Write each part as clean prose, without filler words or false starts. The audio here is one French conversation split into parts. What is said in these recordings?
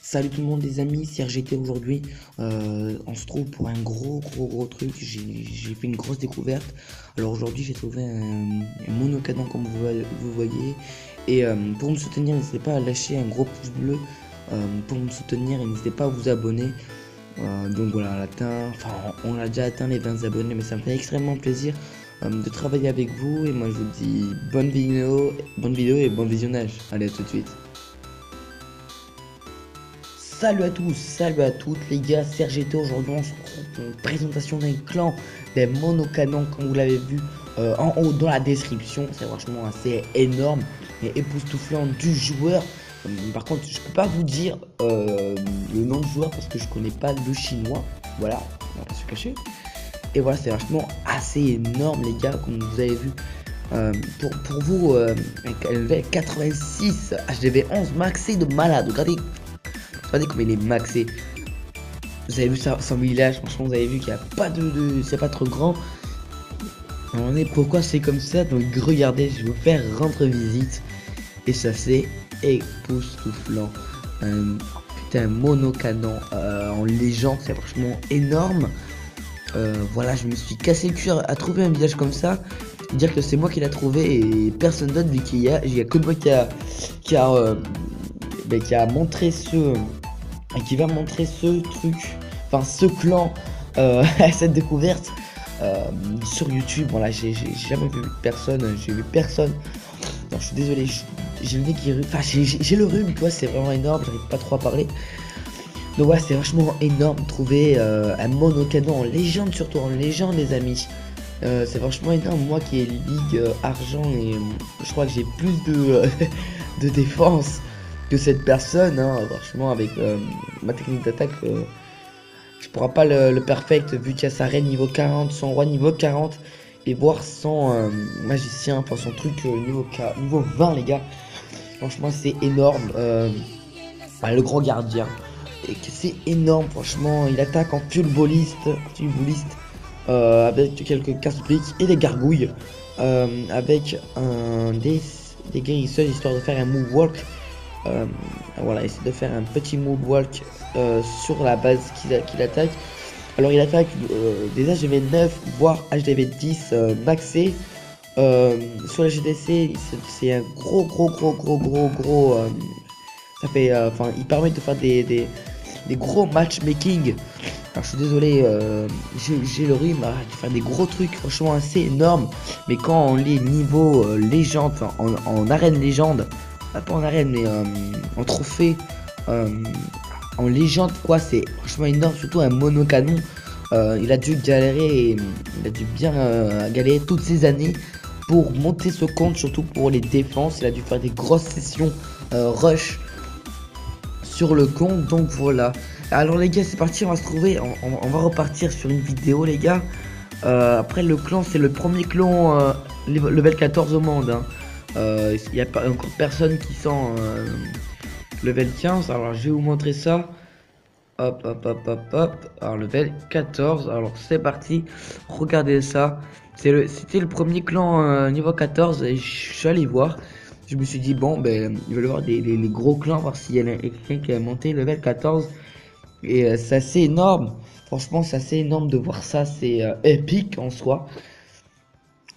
Salut tout le monde les amis, c'est RGT aujourd'hui. On se trouve pour un gros truc. J'ai fait une grosse découverte. Alors aujourd'hui j'ai trouvé un monocanon comme vous voyez. Et pour me soutenir, n'hésitez pas à lâcher un gros pouce bleu pour me soutenir et n'hésitez pas à vous abonner. Donc voilà, on a déjà atteint les 20 abonnés, mais ça me fait extrêmement plaisir de travailler avec vous. Et moi je vous dis bonne vidéo et bon visionnage. Allez, à tout de suite. Salut à tous, salut à toutes les gars, c'est RGT. Aujourd'hui on se retrouve pour une présentation d'un clan des monocanons comme vous l'avez vu en haut dans la description. C'est franchement assez énorme et époustouflant du joueur. Par contre je peux pas vous dire le nom du joueur parce que je connais pas le chinois. Voilà, on va pas se cacher. Et voilà, c'est vachement assez énorme les gars, comme vous avez vu. Pour vous, avec 86 HDV 11 maxé de malade. Regardez comme il est maxé. Vous avez vu ça, son village, franchement vous avez vu qu'il n'y a pas c'est pas trop grand. On est pourquoi c'est comme ça, donc regardez, je vais vous faire rendre visite. Et ça c'est époustouflant. Putain, monocanon en légende, c'est franchement énorme. Voilà, je me suis cassé le cul à trouver un village comme ça. Dire que c'est moi qui l'a il et personne d'autre, vu qu'il y a que moi qui a montré et qui va montrer ce truc, enfin ce clan à cette découverte sur YouTube. Voilà, j'ai jamais vu personne, j'ai vu personne. Non, je suis désolé, j'ai le nez qui rhume, enfin j'ai le rhume, tu vois, c'est vraiment énorme, j'arrive pas trop à parler. Donc ouais, c'est vachement énorme de trouver un monocanon en légende, surtout en légende les amis. C'est vachement énorme, moi qui ai ligue argent et je crois que j'ai plus de défense que cette personne, hein. Franchement avec ma technique d'attaque, je pourrais pas le perfect vu qu'il y a sa reine niveau 40, son roi niveau 40 et voir son magicien, enfin son truc niveau 20 les gars. Franchement c'est énorme, le grand gardien. Et que c'est énorme, franchement, il attaque en full-balliste, avec quelques casse-briques et des gargouilles, avec des guérisseuses histoire de faire un moonwalk. Voilà, essayer de faire un petit moonwalk sur la base qu'il attaque. Alors il attaque des HDV 9 voire HDV 10 maxé. Sur la GDC c'est un gros ça fait enfin il permet de faire des gros matchmaking. Alors je suis désolé, j'ai le rhume, de faire des gros trucs franchement assez énormes. Mais quand on lit niveau légende, enfin en arène légende, pas en arène mais en trophée, en légende quoi, c'est franchement énorme. Surtout un monocanon, il a dû galérer, il a dû bien galérer toutes ces années pour monter ce compte, surtout pour les défenses. Il a dû faire des grosses sessions rush sur le compte, donc voilà. Alors les gars, c'est parti, on va se trouver, on va repartir sur une vidéo les gars. Après le clan, c'est le premier clan level 14 au monde, hein. Il n'y a pas encore personne qui sent level 15. Alors je vais vous montrer ça. Hop. Alors level 14, alors c'est parti. Regardez ça. C'était le premier clan niveau 14 et je suis allé voir. Je me suis dit bon ben je vais voir les gros clans, voir s'il y a quelqu'un qui a monté level 14. Et c'est assez énorme. Franchement c'est assez énorme de voir ça. C'est épique en soi.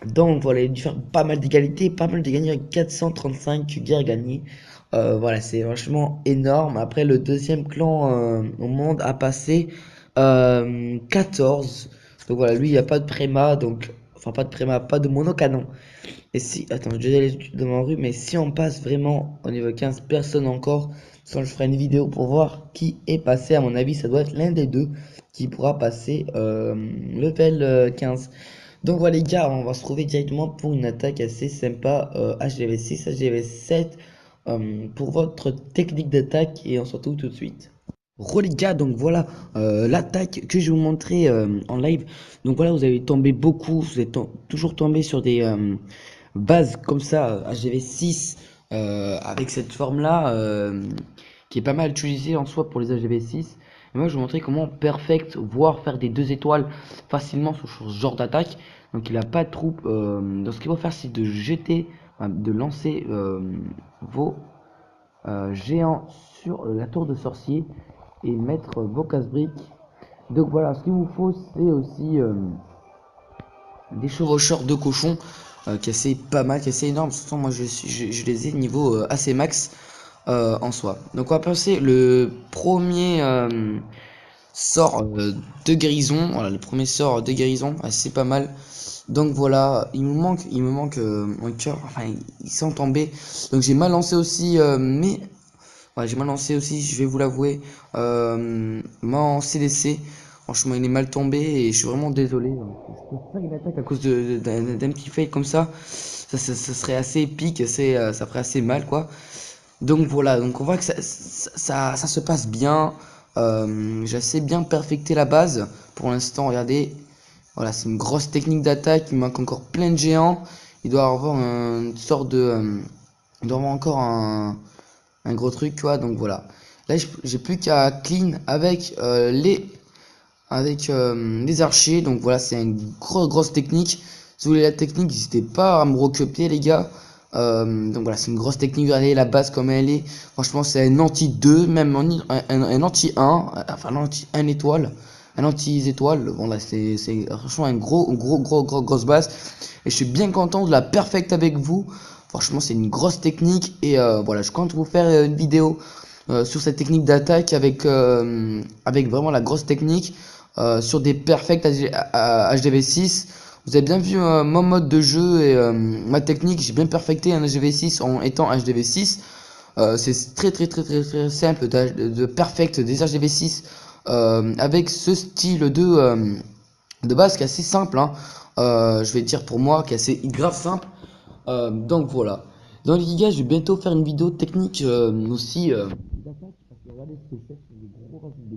Donc voilà, il a dû faire pas mal d'égalité, pas mal de gagner avec 435 guerres gagnées. Voilà, c'est vachement énorme. Après, le deuxième clan au monde a passé 14. Donc voilà, lui, il n'y a pas de préma, donc enfin pas de préma, pas de monocanon. Et si, attends, je vais aller dans ma rue, mais si on passe vraiment au niveau 15, personne encore, sans je ferai une vidéo pour voir qui est passé. À mon avis, ça doit être l'un des deux qui pourra passer level 15. Donc voilà les gars, on va se trouver directement pour une attaque assez sympa, HDV 6, HDV 7, pour votre technique d'attaque et on se retrouve tout de suite. Les gars, donc voilà l'attaque que je vais vous montrer en live. Donc voilà, vous avez tombé beaucoup, vous êtes toujours tombé sur des bases comme ça, HDV 6, avec cette forme là, qui est pas mal utilisée en soi pour les HDV 6. Et moi je vais vous montrer comment perfect, voire faire des 2 étoiles facilement sur ce genre d'attaque. Donc il a pas de troupe, donc ce qu'il va faire c'est de jeter, enfin, de lancer vos géant sur la tour de sorcier et mettre vos casse-briques. Donc voilà, ce qu'il vous faut, c'est aussi des chevaucheurs de cochons qui est assez pas mal, qui est assez énorme. Surtout moi je les ai niveau assez max en soi. Donc on va passer le premier sort de guérison. Voilà, le premier sort de guérison, assez pas mal. Donc voilà, il me manque mon cœur. Enfin, ils sont tombés. Donc j'ai mal lancé aussi, mais ouais, j'ai mal lancé aussi, je vais vous l'avouer, mon CDC. Franchement, il est mal tombé et je suis vraiment désolé. Je peux faire une attaque à cause d'un petit fail comme ça. Ça serait assez épique, ça ferait assez mal, quoi. Donc voilà, donc on voit que ça se passe bien. J'ai assez bien perfecté la base. Pour l'instant, regardez. Voilà, c'est une grosse technique d'attaque. Il manque encore plein de géants. Il doit avoir une sorte de... il doit avoir encore un gros truc, tu vois. Donc voilà. Là, j'ai plus qu'à clean avec les archers. Donc voilà, c'est une grosse technique. Si vous voulez la technique, n'hésitez pas à me recopier, les gars. Donc voilà, c'est une grosse technique. Regardez la base comme elle est. Franchement, c'est un anti 2, même un anti 1, enfin un anti 1 étoile, un anti étoile. Bon là, c'est franchement un grosse base. Et je suis bien content de la perfect avec vous. Franchement, c'est une grosse technique. Et voilà, je compte vous faire une vidéo sur cette technique d'attaque avec vraiment la grosse technique sur des perfects HDV6. Vous avez bien vu mon mode de jeu et ma technique. J'ai bien perfecté un HDV6 en étant HDV6. C'est très simple de perfect des HDV6 avec ce style de base qui est assez simple, hein. Je vais dire pour moi qui est assez grave simple. Donc voilà. Dans les gars, je vais bientôt faire une vidéo technique aussi d'attaque parce que regardez ce que c'est,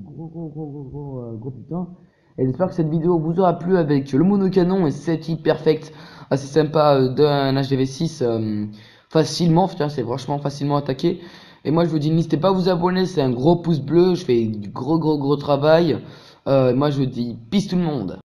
gros putains. Et j'espère que cette vidéo vous aura plu avec le monocanon et cette hit perfect assez sympa d'un HDV6 facilement, c'est franchement facilement attaqué. Et moi je vous dis n'hésitez pas à vous abonner, c'est un gros pouce bleu, je fais du gros travail. Moi je vous dis peace tout le monde.